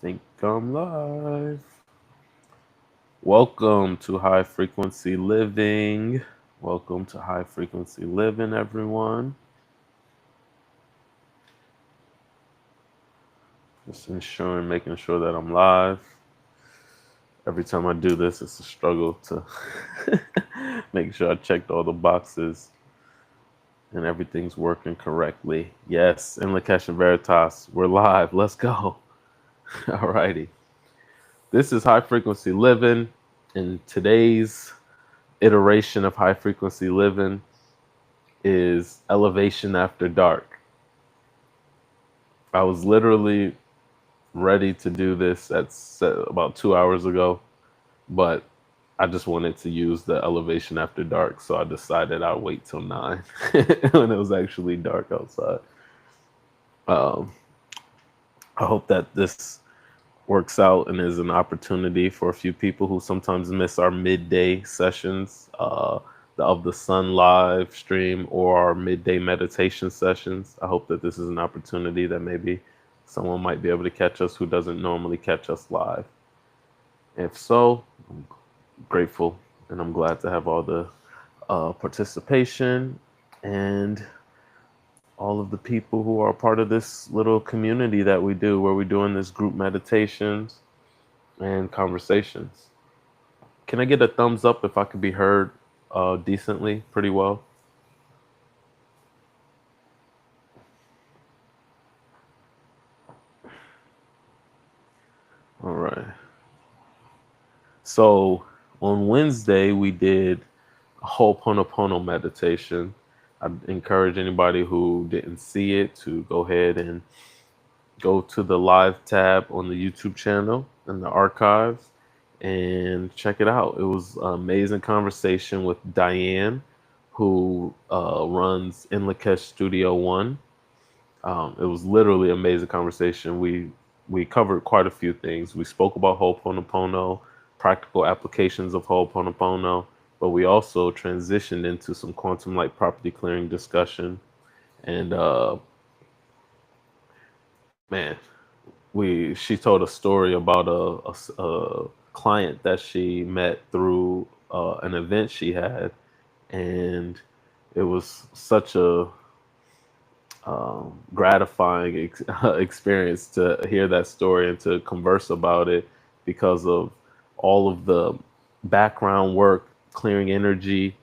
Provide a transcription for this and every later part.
think I'm live. Welcome to High Frequency Living. Welcome to High Frequency Living, everyone. Just making sure that I'm live. Every time I do this, it's a struggle to make sure I checked all the boxes and everything's working correctly. Yes, in Lakesh and Veritas, we're live. Let's go. Alrighty. This is High Frequency Living, and today's iteration of High Frequency Living is Elevation After Dark. I was literally ready to do this about 2 hours ago, but I just wanted to use the Elevation After Dark, so I decided I'd wait till 9 when it was actually dark outside. Um, I hope that this works out and is an opportunity for a few people who sometimes miss our midday sessions, the Of the Sun live stream or our midday meditation sessions. I hope that this is an opportunity that maybe someone might be able to catch us who doesn't normally catch us live. If so, I'm grateful and I'm glad to have all the participation and all of the people who are part of this little community that we do where we're doing this group meditations and conversations. Can I get a thumbs up if I could be heard decently, pretty well? All right. So on Wednesday, we did a Ho'oponopono meditation. I encourage anybody who didn't see it to go ahead and go to the live tab on the YouTube channel in the archives and check it out. It was an amazing conversation with Diane, who runs In Lakesh Studio One. It was literally an amazing conversation. We covered quite a few things. We spoke about Ho'oponopono, practical applications of Ho'oponopono, but we also transitioned into some quantum light property clearing discussion. And man, she told a story about a client that she met through an event she had, and it was such a gratifying experience to hear that story and to converse about it because of all of the background work, clearing energy,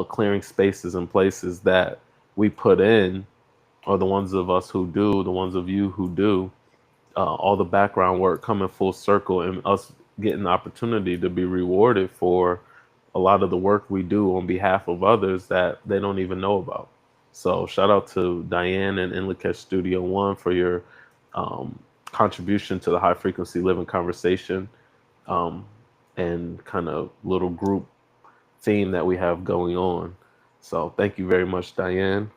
clearing spaces and places that we put in, or the ones of us who do, the ones of you who do, all the background work coming full circle and us getting the opportunity to be rewarded for a lot of the work we do on behalf of others that they don't even know about. So shout out to Diane and Inlakesh Studio One for your contribution to the high frequency living conversation um, and kind of little group theme that we have going on. So thank you very much, Diane.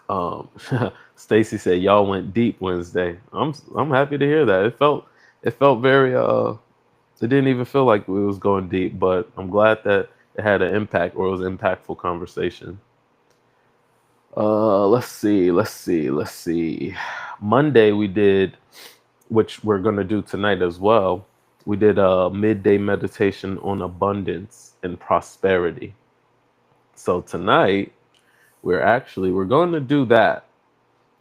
Um, Stacy said y'all went deep Wednesday. I'm happy to hear that. It felt very it didn't even feel like we was going deep, but I'm glad that it had an impact or it was an impactful conversation. Let's see. Monday we did, which we're gonna do tonight as well. We did a midday meditation on abundance and prosperity. So tonight we're going to do that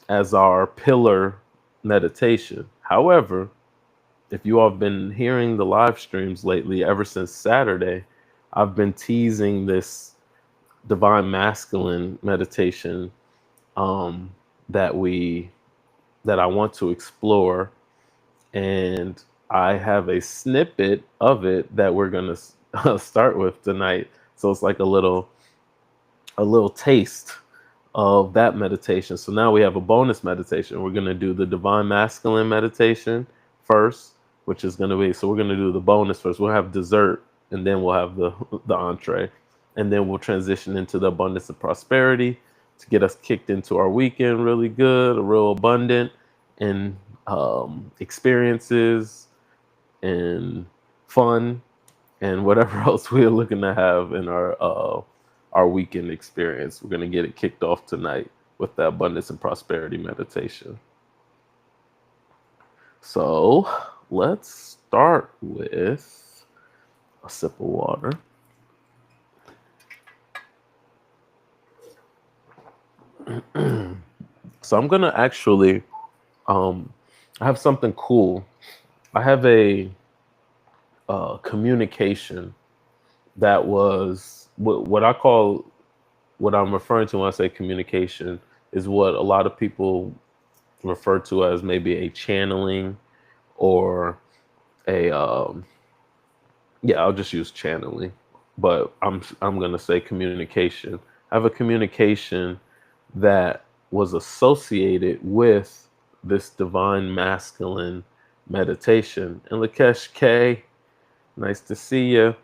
as our pillar meditation. However, if you all have been hearing the live streams lately, ever since Saturday, I've been teasing this divine masculine meditation um, that I want to explore, and I have a snippet of it that we're gonna start with tonight. So it's like a little taste of that meditation. So now we have a bonus meditation. We're going to do the divine masculine meditation first, which is going to be, so we're going to do the bonus first. We'll have dessert and then we'll have the entree. And then we'll transition into the abundance and prosperity to get us kicked into our weekend really good, real abundant in experiences and fun and whatever else we're looking to have in our weekend experience. We're going to get it kicked off tonight with the abundance and prosperity meditation. So let's start with a sip of water. So I'm gonna actually, um, I have something cool. I have a communication that was what I call, what I'm referring to when I say communication is what a lot of people refer to as maybe a channeling or a yeah, I'll just use channeling, but I'm gonna say communication. I have a communication that was associated with this divine masculine meditation. And Lakesh K, nice to see you.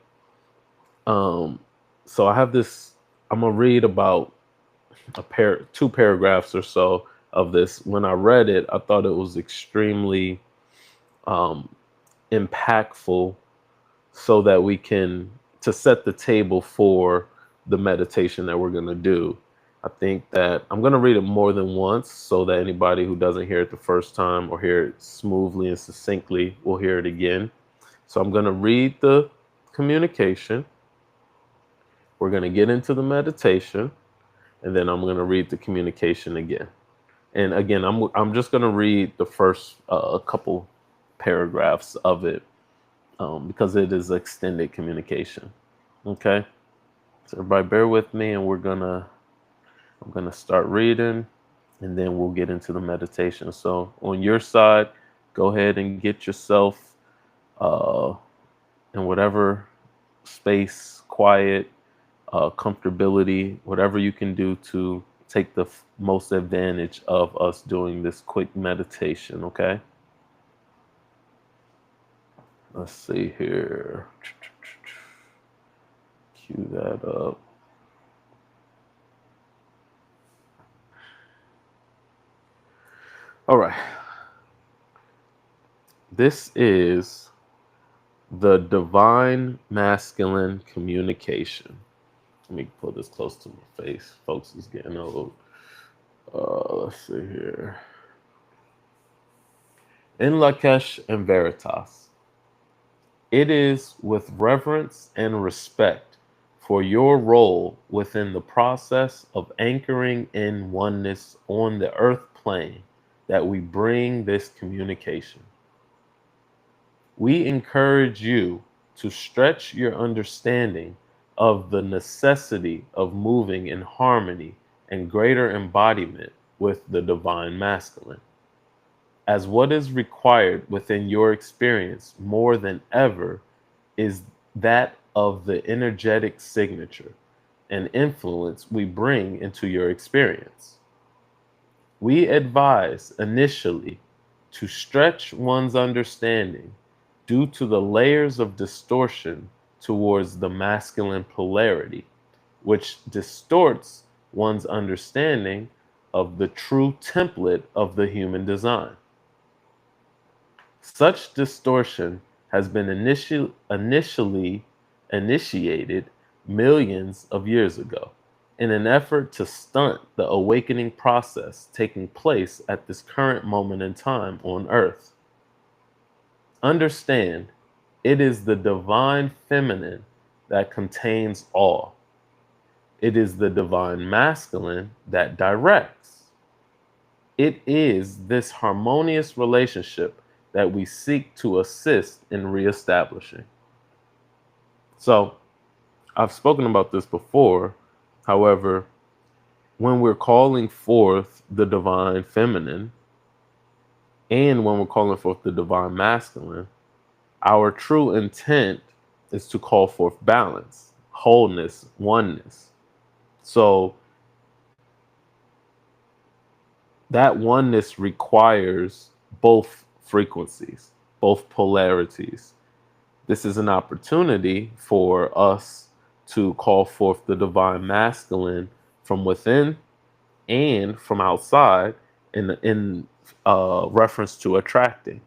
Um, so I have this. I'm gonna read about two paragraphs or so of this. When I read it, I thought it was extremely um, impactful, so that we can to set the table for the meditation that we're gonna do. I think that I'm gonna read it more than once so that anybody who doesn't hear it the first time or hear it smoothly and succinctly will hear it again. So I'm gonna read the communication. We're gonna get into the meditation, and then I'm gonna read the communication again. And again, I'm just gonna read the first couple paragraphs of it, because it is extended communication. Okay, so everybody bear with me, and I'm gonna start reading, and then we'll get into the meditation. So on your side, go ahead and get yourself uh, in whatever space, quiet, comfortability, whatever you can do to take the most advantage of us doing this quick meditation. Okay, let's see here. Cue that up. All right. This is the divine masculine communication. Let me pull this close to my face. Folks, is getting old. Let's see here. In Lakesh and Veritas, it is with reverence and respect for your role within the process of anchoring in oneness on the earth plane that we bring this communication. We encourage you to stretch your understanding of the necessity of moving in harmony and greater embodiment with the divine masculine, as what is required within your experience more than ever is that of the energetic signature and influence we bring into your experience. We advise initially to stretch one's understanding due to the layers of distortion towards the masculine polarity, which distorts one's understanding of the true template of the human design. Such distortion has been initially initiated millions of years ago in an effort to stunt the awakening process taking place at this current moment in time on Earth. Understand, it is the divine feminine that contains all. It is the divine masculine that directs. It is this harmonious relationship that we seek to assist in reestablishing. So, I've spoken about this before. However, when we're calling forth the divine feminine and when we're calling forth the divine masculine, our true intent is to call forth balance, wholeness, oneness. So, that oneness requires both frequencies, both polarities. This is an opportunity for us to call forth the divine masculine from within and from outside in reference to attracting.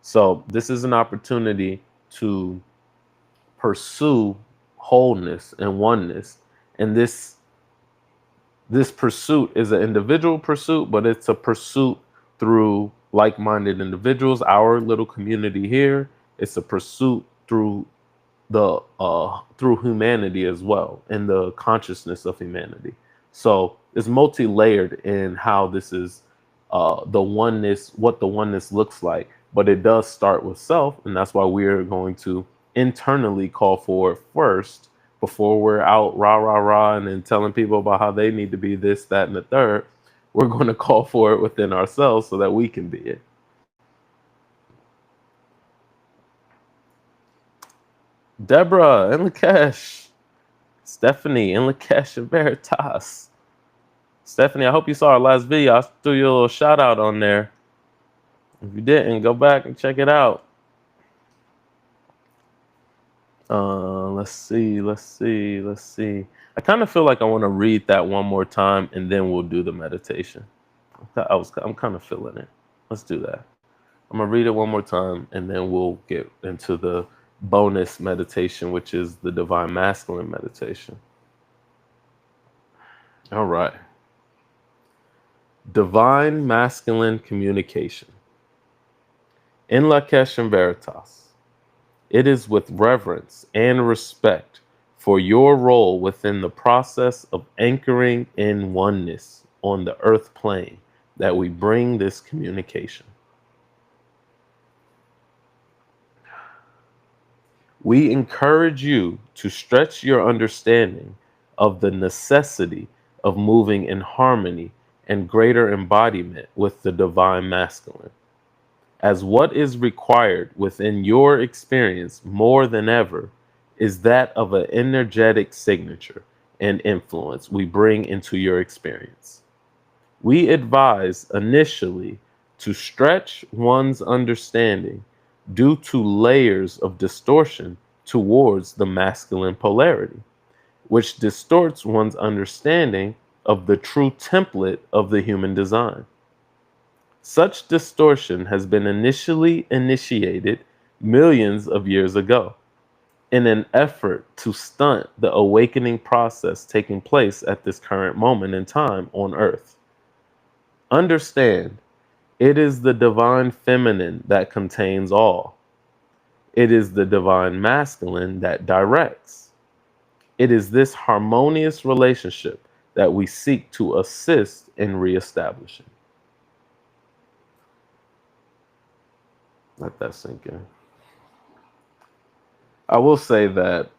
So this is an opportunity to pursue wholeness and oneness. And this pursuit is an individual pursuit, but it's a pursuit through like-minded individuals, our little community here. It's a pursuit through humanity as well, and the consciousness of humanity. So it's multi-layered in how this is the oneness, what the oneness looks like. But it does start with self, and that's why we're going to internally call for it first before we're out rah rah rah and then telling people about how they need to be this, that, and the third. We're going to call for it within ourselves so that we can be it. Deborah and Lakesh, Stephanie and Lakesh and Veritas. Stephanie, I hope you saw our last video. I threw you a little shout out on there. If you didn't, go back and check it out. Let's see. I kind of feel like I want to read that one more time and then we'll do the meditation. I'm kind of feeling it. Let's do that. I'm gonna read it one more time and then we'll get into the bonus meditation, which is the divine masculine meditation. All right. Divine masculine communication. In Lakesh and Veritas, it is with reverence and respect for your role within the process of anchoring in oneness on the earth plane that we bring this communication. We encourage you to stretch your understanding of the necessity of moving in harmony and greater embodiment with the divine masculine, as what is required within your experience more than ever is that of an energetic signature and influence we bring into your experience. We advise initially to stretch one's understanding due to layers of distortion towards the masculine polarity, which distorts one's understanding of the true template of the human design. Such distortion has been initially initiated millions of years ago in an effort to stunt the awakening process taking place at this current moment in time on Earth. Understand, it is the divine feminine that contains all. It is the divine masculine that directs. It is this harmonious relationship that we seek to assist in reestablishing. Let that sink in. I will say that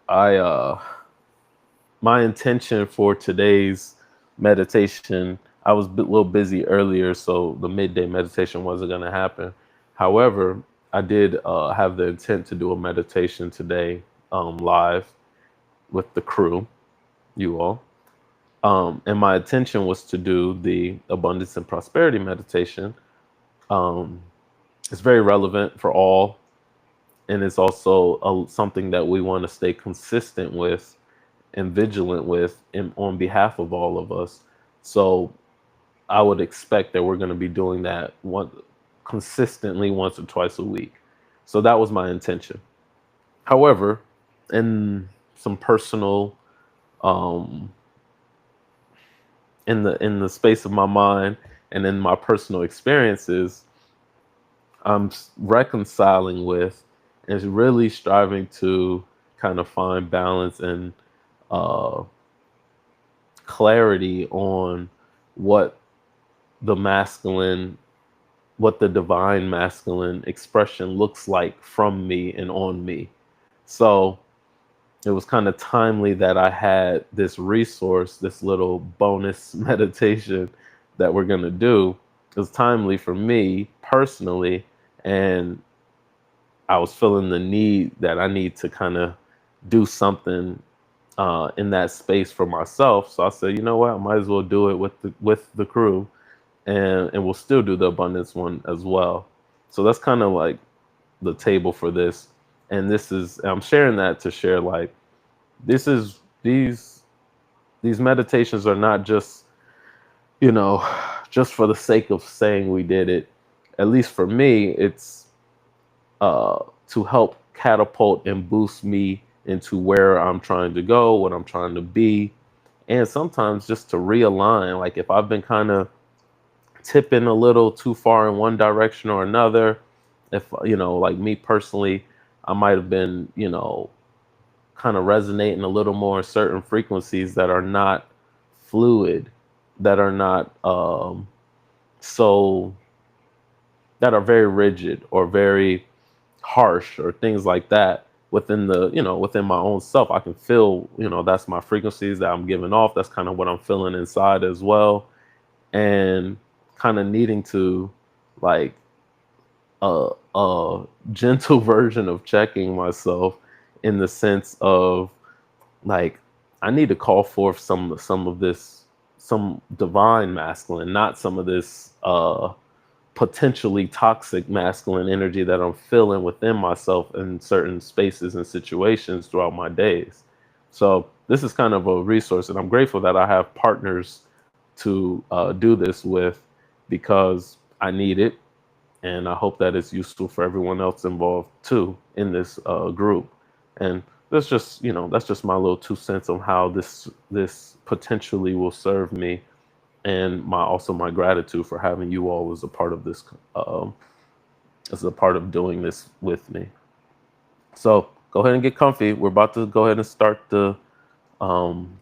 my intention for today's meditation, I was a little busy earlier, so the midday meditation wasn't going to happen. However, I did have the intent to do a meditation today live with the crew, you all. And my intention was to do the abundance and prosperity meditation. It's very relevant for all. And it's also something that we want to stay consistent with and vigilant with on behalf of all of us. So I would expect that we're going to be doing that consistently once or twice a week. So that was my intention. However, in some personal, in the space of my mind and in my personal experiences, I'm reconciling with and really striving to kind of find balance and clarity on what the masculine, what the divine masculine expression looks like from me and on me. So it was kind of timely that I had this resource, this little bonus meditation that we're going to do. It was timely for me personally, and I was feeling the need that I need to kind of do something in that space for myself. So I said, you know what, I might as well do it with the crew, and we'll still do the abundance one as well. So that's kind of like the table for this. And I'm sharing that to share, like, these meditations are not just, just for the sake of saying we did it. At least for me, it's to help catapult and boost me into where I'm trying to go, what I'm trying to be, and sometimes just to realign. Like if I've been kind of tipping a little too far in one direction or another. If, like me personally, I might have been, kind of resonating a little more in certain frequencies that are not fluid, that are not so that are very rigid or very harsh or things like that within within my own self. I can feel, that's my frequencies that I'm giving off. That's kind of what I'm feeling inside as well. And kind of needing to, like, a gentle version of checking myself, in the sense of, like, I need to call forth some of this, some divine masculine, not some of this potentially toxic masculine energy that I'm feeling within myself in certain spaces and situations throughout my days. So this is kind of a resource, and I'm grateful that I have partners to do this with, because I need it, and I hope that it's useful for everyone else involved too in this group. And that's just my little 2 cents on how this potentially will serve me, and my gratitude for having you all as a part of this, um, as a part of doing this with me. So go ahead and get comfy. We're about to go ahead and start the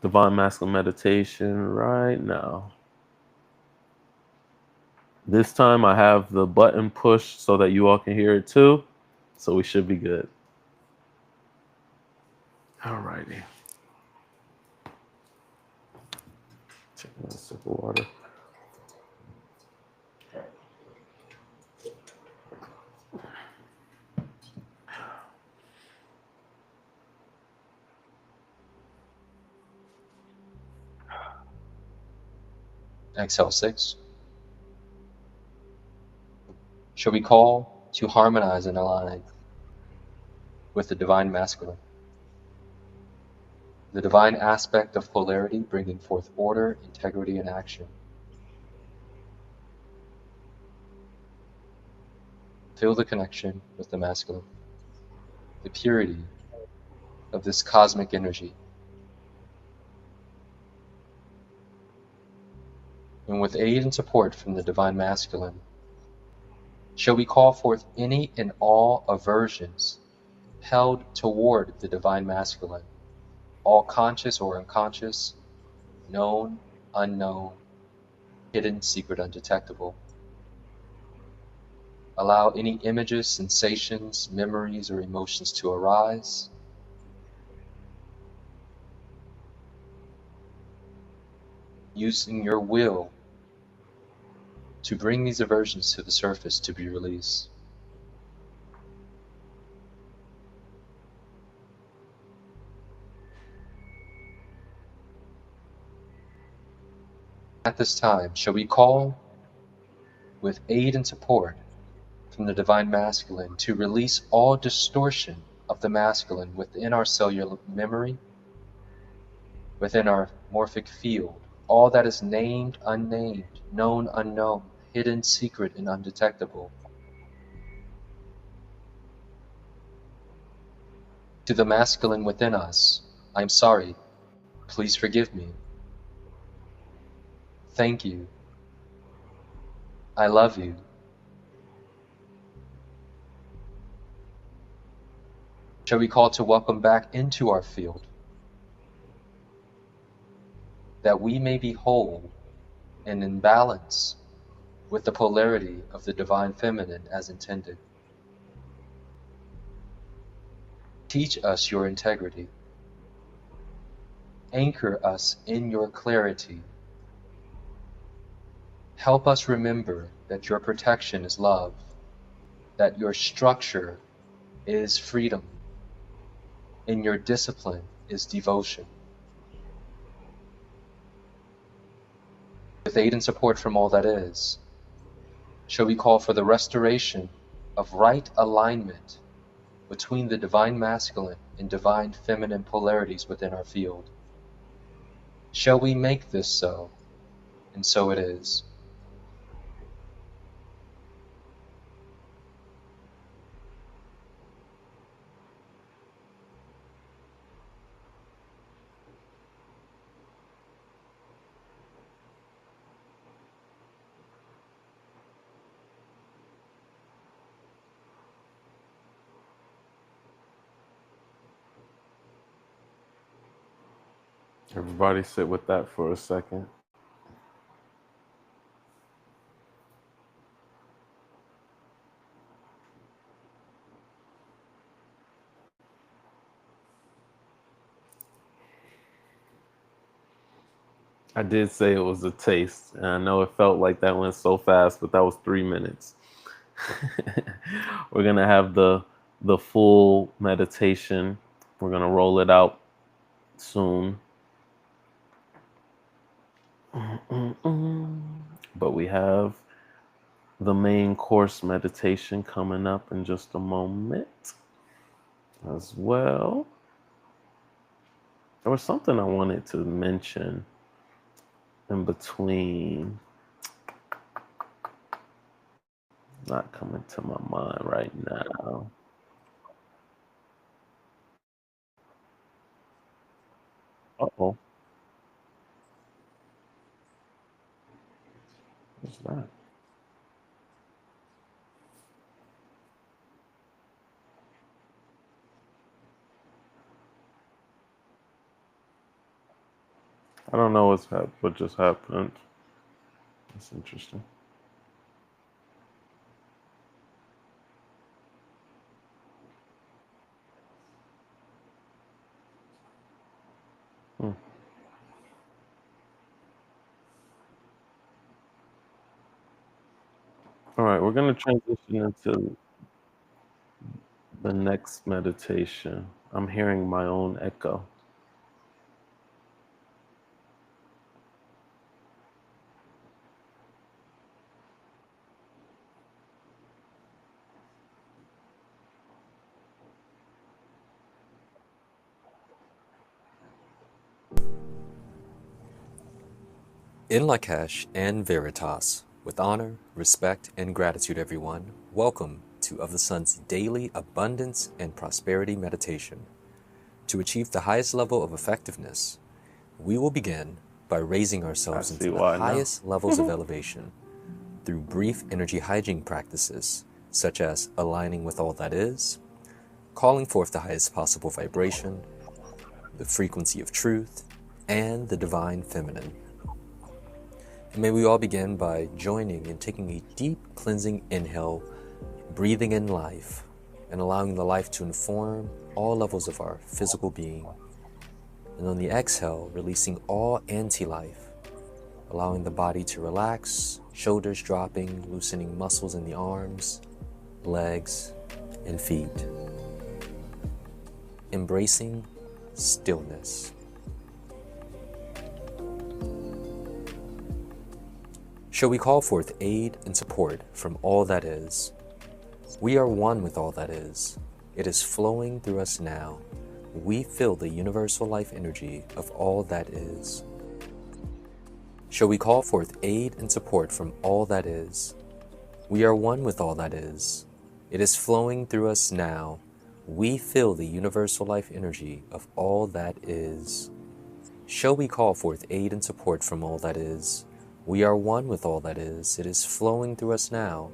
divine masculine meditation right now. This time I have the button pushed so that you all can hear it too. So we should be good. Alrighty. Take a sip of water. Exhale 6. Shall we call to harmonize and align with the divine masculine, the divine aspect of polarity, bringing forth order, integrity, and action. Feel the connection with the masculine, the purity of this cosmic energy. And with aid and support from the divine masculine, shall we call forth any and all aversions held toward the divine masculine, all conscious or unconscious, known, unknown, hidden, secret, undetectable. Allow any images, sensations, memories, or emotions to arise. Using your will to bring these aversions to the surface to be released. At this time, shall we call with aid and support from the divine masculine to release all distortion of the masculine within our cellular memory, within our morphic field, all that is named, unnamed, known, unknown, hidden, secret, and undetectable. To the masculine within us, I'm sorry, please forgive me. Thank you. I love you. Shall we call to welcome back into our field, that we may be whole and in balance with the polarity of the divine feminine as intended. Teach us your integrity. Anchor us in your clarity. Help us remember that your protection is love, that your structure is freedom, and your discipline is devotion. With aid and support from all that is, shall we call for the restoration of right alignment between the divine masculine and divine feminine polarities within our field. Shall we make this so? And so it is. Everybody sit with that for a second. I did say it was a taste, and I know it felt like that went so fast, but that was 3 minutes. We're gonna have the full meditation. We're gonna roll it out soon. But we have the main course meditation coming up in just a moment as well. There was something I wanted to mention in between. Not coming to my mind right now. Uh-oh. What's that? I don't know what just happened. That's interesting. Hmm. All right, we're going to transition into the next meditation. I'm hearing my own echo. In Lakesh and Veritas, with honor, respect, and gratitude, everyone, welcome to Of the Sun's daily abundance and prosperity meditation. To achieve the highest level of effectiveness, we will begin by raising I ourselves see into the why now. highest levels of elevation through brief energy hygiene practices, such as aligning with all that is, calling forth the highest possible vibration, the frequency of truth, and the divine feminine. And may we all begin by joining and taking a deep cleansing inhale, breathing in life, and allowing the life to inform all levels of our physical being. And on the exhale, releasing all anti-life, allowing the body to relax, shoulders dropping, loosening muscles in the arms, legs, and feet. Embracing stillness. Shall we call forth aid and support from all that is? We are one with all that is. It is flowing through us now. We feel the universal life energy of all that is. Shall we call forth aid and support from all that is? We are one with all that is. It is flowing through us now. We feel the universal life energy of all that is. Shall we call forth aid and support from all that is? We are one with all that is. It is flowing through us now.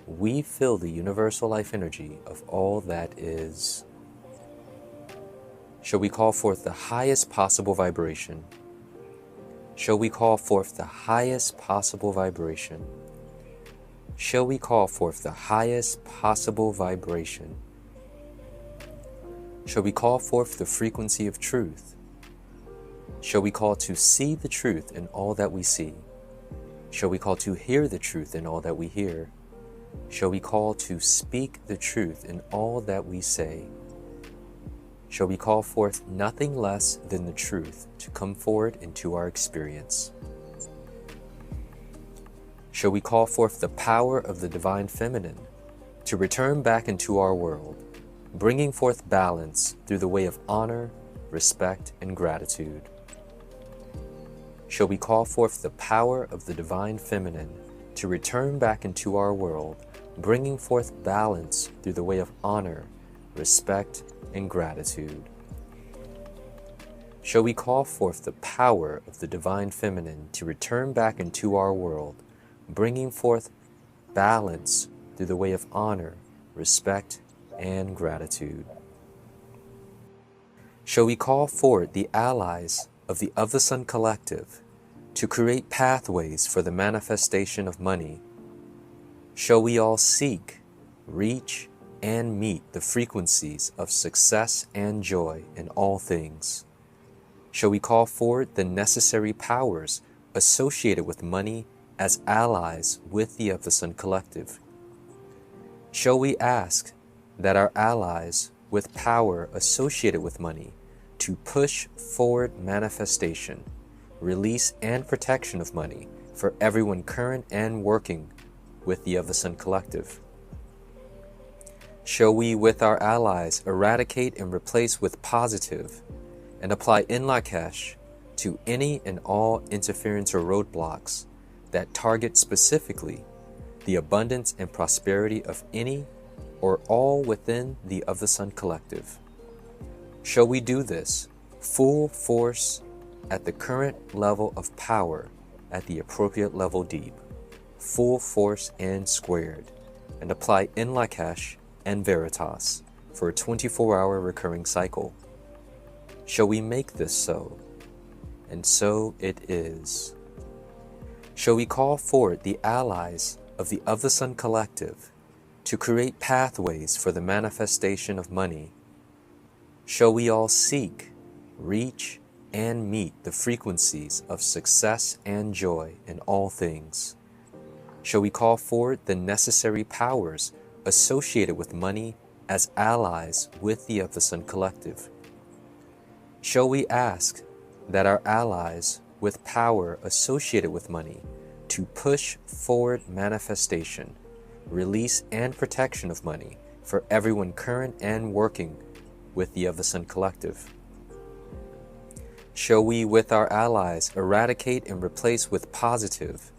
We feel the universal life energy of all that is. Shall we call forth the highest possible vibration? Shall we call forth the highest possible vibration? Shall we call forth the highest possible vibration? Shall we call forth the frequency of truth? Shall we call to see the truth in all that we see? Shall we call to hear the truth in all that we hear? Shall we call to speak the truth in all that we say? Shall we call forth nothing less than the truth to come forward into our experience? Shall we call forth the power of the divine feminine to return back into our world, bringing forth balance through the way of honor, respect, and gratitude? Shall we call forth the power of the divine feminine to return back into our world, bringing forth balance through the way of honor, respect, and gratitude? Shall we call forth the power of the divine feminine to return back into our world, bringing forth balance through the way of honor, respect, and gratitude? Shall we call forth the allies of the Sun Collective to create pathways for the manifestation of money, shall we all seek, reach, and meet the frequencies of success and joy in all things? Shall we call forward the necessary powers associated with money as allies with the of the Sun Collective? Shall we ask that our allies with power associated with money to push forward manifestation, release, and protection of money for everyone current and working with the of the Sun Collective? Shall we with our allies eradicate and replace with positive and apply in Lakesh to any and all interference or roadblocks that target specifically the abundance and prosperity of any or all within the of the Sun Collective? Shall we do this full force at the current level of power at the appropriate level deep, full force and squared, and apply in Lakesh and Veritas for a 24-hour recurring cycle? Shall we make this so? And so it is. Shall we call forward the allies of the Sun Collective to create pathways for the manifestation of money? Shall we all seek, reach, and meet the frequencies of success and joy in all things? Shall we call forward the necessary powers associated with money as allies with the Sun Collective? Shall we ask that our allies with power associated with money to push forward manifestation, release, and protection of money for everyone current and working with the of the Sun Collective? Shall we with our allies eradicate and replace with positive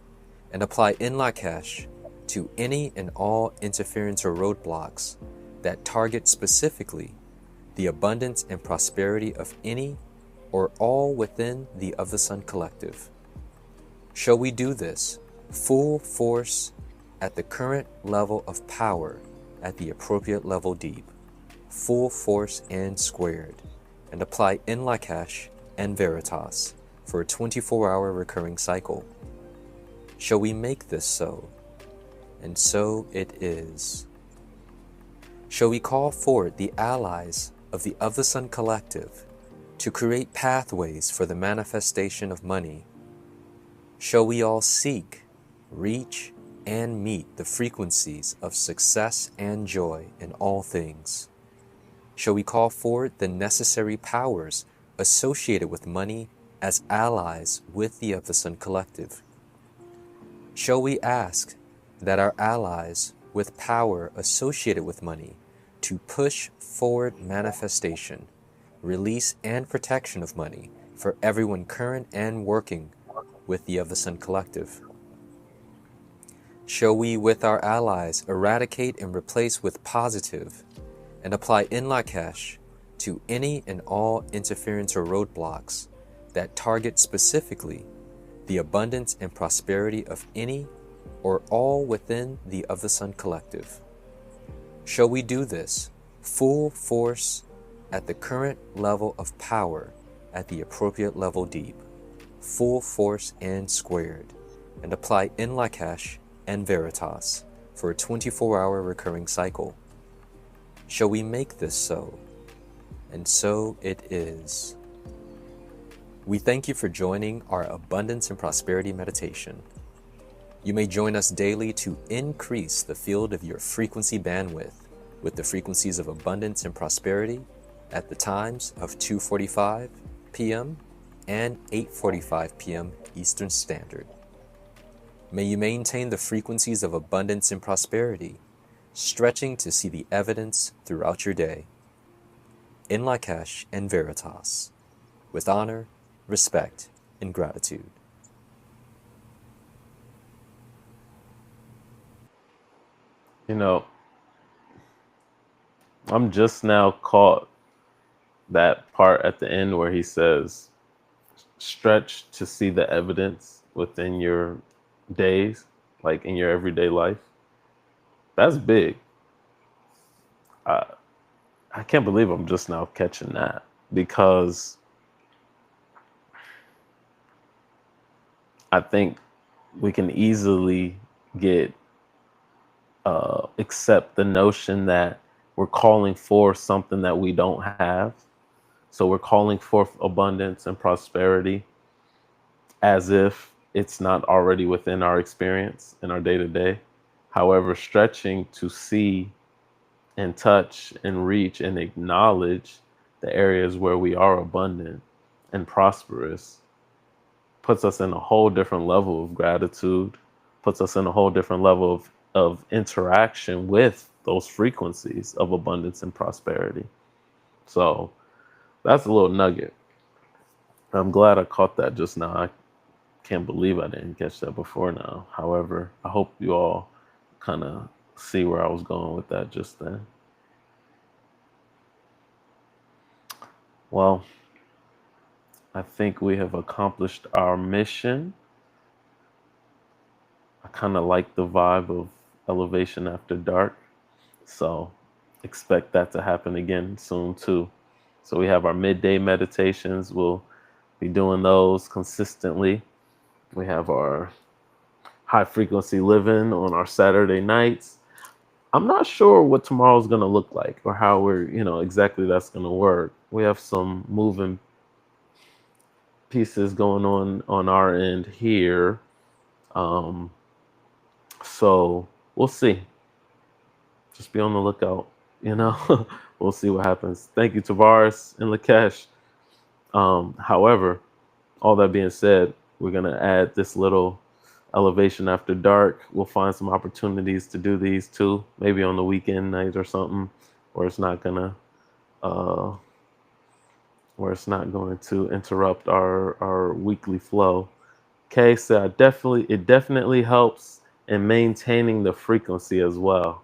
and apply in Lakesh to any and all interference or roadblocks that target specifically the abundance and prosperity of any or all within the of the Sun Collective? Shall we do this full force at the current level of power at the appropriate level deep, full force and squared, and apply in Lakesh and Veritas for a 24-hour recurring cycle? Shall we make this so? And so it is. Shall we call forward the allies of the Sun Collective to create pathways for the manifestation of money? Shall we all seek, reach, and meet the frequencies of success and joy in all things? Shall we call forward the necessary powers associated with money as allies with the Sun Collective? Shall we ask that our allies with power associated with money to push forward manifestation, release, and protection of money for everyone current and working with the Sun Collective? Shall we with our allies eradicate and replace with positive and apply in Lakesh to any and all interference or roadblocks that target specifically the abundance and prosperity of any or all within the Sun Collective? Shall we do this full force at the current level of power at the appropriate level deep, full force and squared, and apply in Lakesh and Veritas for a 24-hour recurring cycle? Shall we make this so? And so it is. We thank you for joining our Abundance and Prosperity Meditation. You may join us daily to increase the field of your frequency bandwidth with the frequencies of abundance and prosperity at the times of 2:45 p.m. and 8:45 p.m. Eastern Standard. May you maintain the frequencies of abundance and prosperity, stretching to see the evidence throughout your day. In Lakesh and Veritas, with honor, respect, and gratitude. You know, I'm just now caught that part at the end where he says, stretch to see the evidence within your days, like in your everyday life. That's big. I can't believe I'm just now catching that, because I think we can easily get accept the notion that we're calling for something that we don't have. So we're calling forth abundance and prosperity as if it's not already within our experience in our day to day. However, stretching to see and touch and reach and acknowledge the areas where we are abundant and prosperous puts us in a whole different level of gratitude, puts us in a whole different level of interaction with those frequencies of abundance and prosperity. So that's a little nugget. I'm glad I caught that just now. I can't believe I didn't catch that before now. However, I hope you all kind of see where I was going with that just then. Well, I think we have accomplished our mission. I kind of like the vibe of elevation after dark. So expect that to happen again soon too. So we have our midday meditations. We'll be doing those consistently. We have our high frequency living on our Saturday nights. I'm not sure what tomorrow's going to look like or how we're, exactly that's going to work. We have some moving pieces going on our end here. Um, so we'll see. Just be on the lookout, you know. We'll see what happens. Thank you, Tavares and Lakesh. However, all that being said, we're gonna add this little elevation after dark. We'll find some opportunities to do these too, maybe on the weekend night or something, where it's not gonna uh where it's not going to interrupt our weekly flow. Okay, so it definitely helps in maintaining the frequency as well.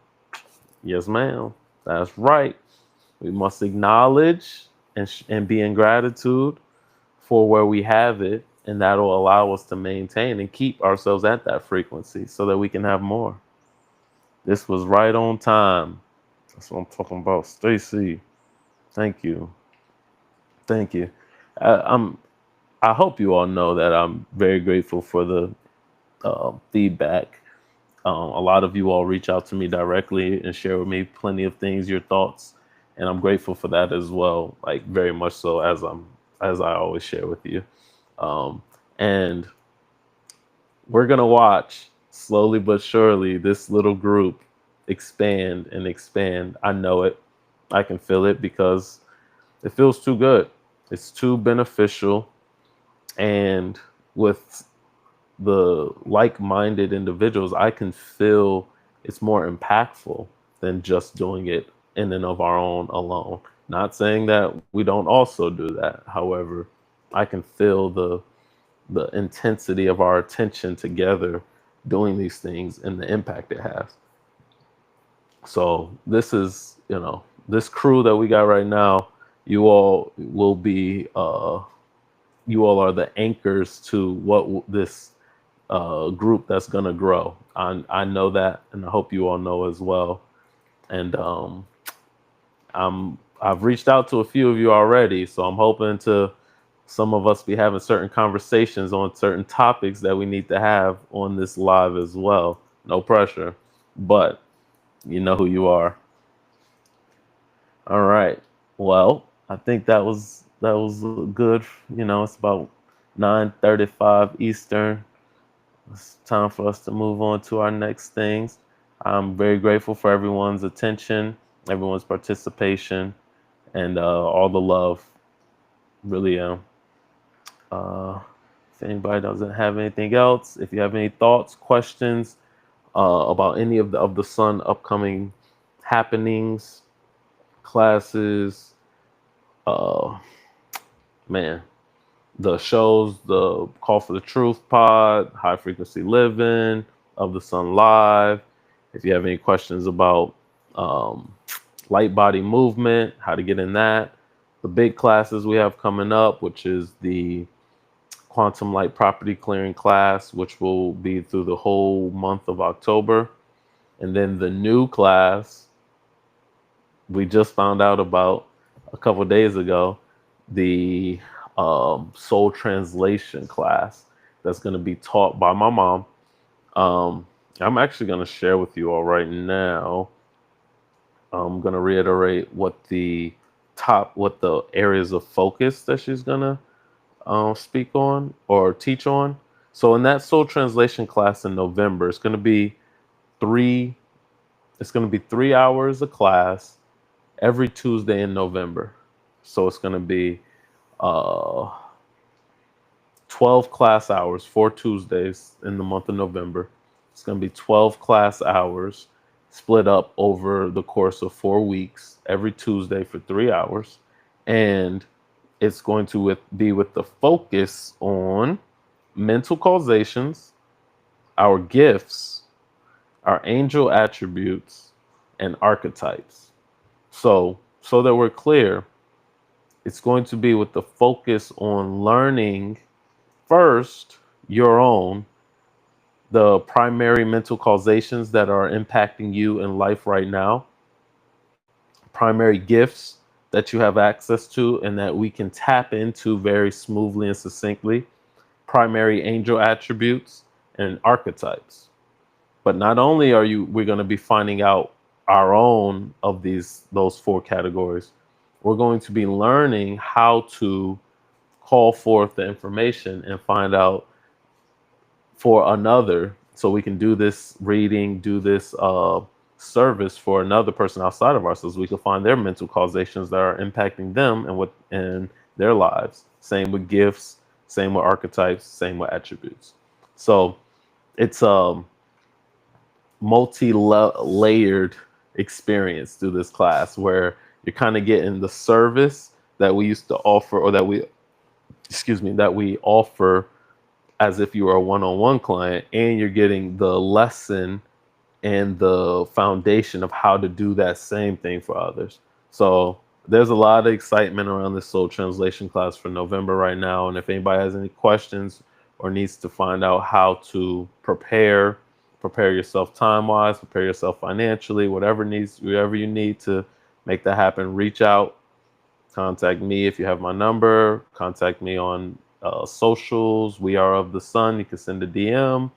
Yes, ma'am. That's right. We must acknowledge and be in gratitude for where we have it, and that'll allow us to maintain and keep ourselves at that frequency so that we can have more. This was right on time. That's what I'm talking about, Stacy. Thank you, thank you. I'm. I hope you all know that I'm very grateful for the feedback. A lot of you all reach out to me directly and share with me plenty of things, your thoughts, and I'm grateful for that as well. Like very much so, as I always share with you. And we're gonna watch slowly but surely this little group expand and expand. I know it. I can feel it because it feels too good. It's too beneficial, and with the like-minded individuals, I can feel it's more impactful than just doing it in and of our own alone. Not saying that we don't also do that. However, I can feel the intensity of our attention together doing these things and the impact it has. So this is, this crew that we got right now, you all will be you all are the anchors to this group that's going to grow. I know that, and I hope you all know as well. And I've reached out to a few of you already, so I'm hoping to some of us be having certain conversations on certain topics that we need to have on this live as well. No pressure, but you know who you are. All right. Well, I think that was good. It's about 9:35 Eastern. It's time for us to move on to our next things. I'm very grateful for everyone's attention, everyone's participation, and all the love. Really am. If anybody doesn't have anything else, if you have any thoughts, questions about any of the Sun upcoming happenings, classes, uh, man, the shows, the Call for the Truth Pod, High Frequency Living, of the Sun Live. If you have any questions about um, light body movement, how to get in that, the big classes we have coming up, which is the Quantum Light Property Clearing class, which will be through the whole month of October. And then the new class we just found out about a couple of days ago, the soul translation class. that's going to be taught by my mom. Um, I'm actually going to share with you all right now. I'm going to reiterate what the areas of focus that she's going to speak on or teach on. So in that soul translation class in November, three. It's going to be 3 hours of class every Tuesday in November. So it's going to be uh, 12 class hours, 4 Tuesdays in the month of November. It's going to be 12 class hours split up over the course of 4 weeks, every Tuesday for 3 hours. And it's going to be with the focus on mental causations, our gifts, our angel attributes, and archetypes. So that we're clear, it's going to be with the focus on learning first your own, the primary mental causations that are impacting you in life right now, primary gifts that you have access to and that we can tap into very smoothly and succinctly, primary angel attributes, and archetypes. But not only we're going to be finding out our own of those four categories, we're going to be learning how to call forth the information and find out for another, so we can do this reading, do this service for another person outside of ourselves. We can find their mental causations that are impacting them and what in their lives. Same with gifts, same with archetypes, same with attributes. So it's multi-layered experience through this class where you're kind of getting the service that we used to offer, or that we offer as if you were a one-on-one client, and you're getting the lesson and the foundation of how to do that same thing for others. So there's a lot of excitement around this soul translation class for November right now. And if anybody has any questions or needs to find out how to prepare yourself time-wise, prepare yourself financially, whatever you need to make that happen, reach out. Contact me if you have my number. Contact me on socials. We Are of the Sun. You can send a DM.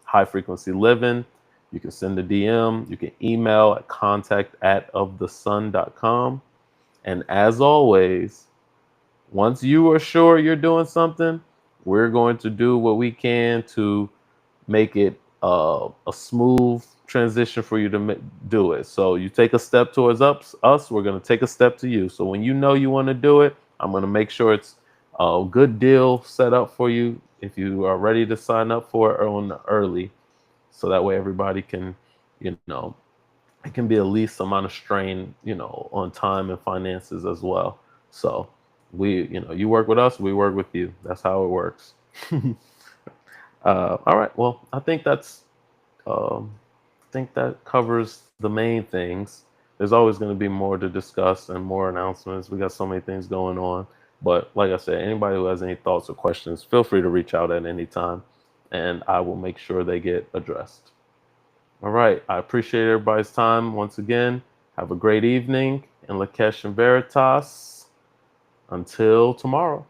High Frequency Living. You can send a DM. You can email at contact@ofthesun.com. And as always, once you are sure you're doing something, we're going to do what we can to make it a smooth transition for you to do it. So you take a step towards us, we're going to take a step to you. So when you know you want to do it, I'm going to make sure it's a good deal set up for you if you are ready to sign up for it on early. So that way everybody can, it can be the least amount of strain, on time and finances as well. So you work with us, we work with you. That's how it works. All right. Well, I think that covers the main things. There's always going to be more to discuss and more announcements. We got so many things going on. But like I said, anybody who has any thoughts or questions, feel free to reach out at any time, and I will make sure they get addressed. All right. I appreciate everybody's time once again. Have a great evening. And Lakesh and Veritas, until tomorrow.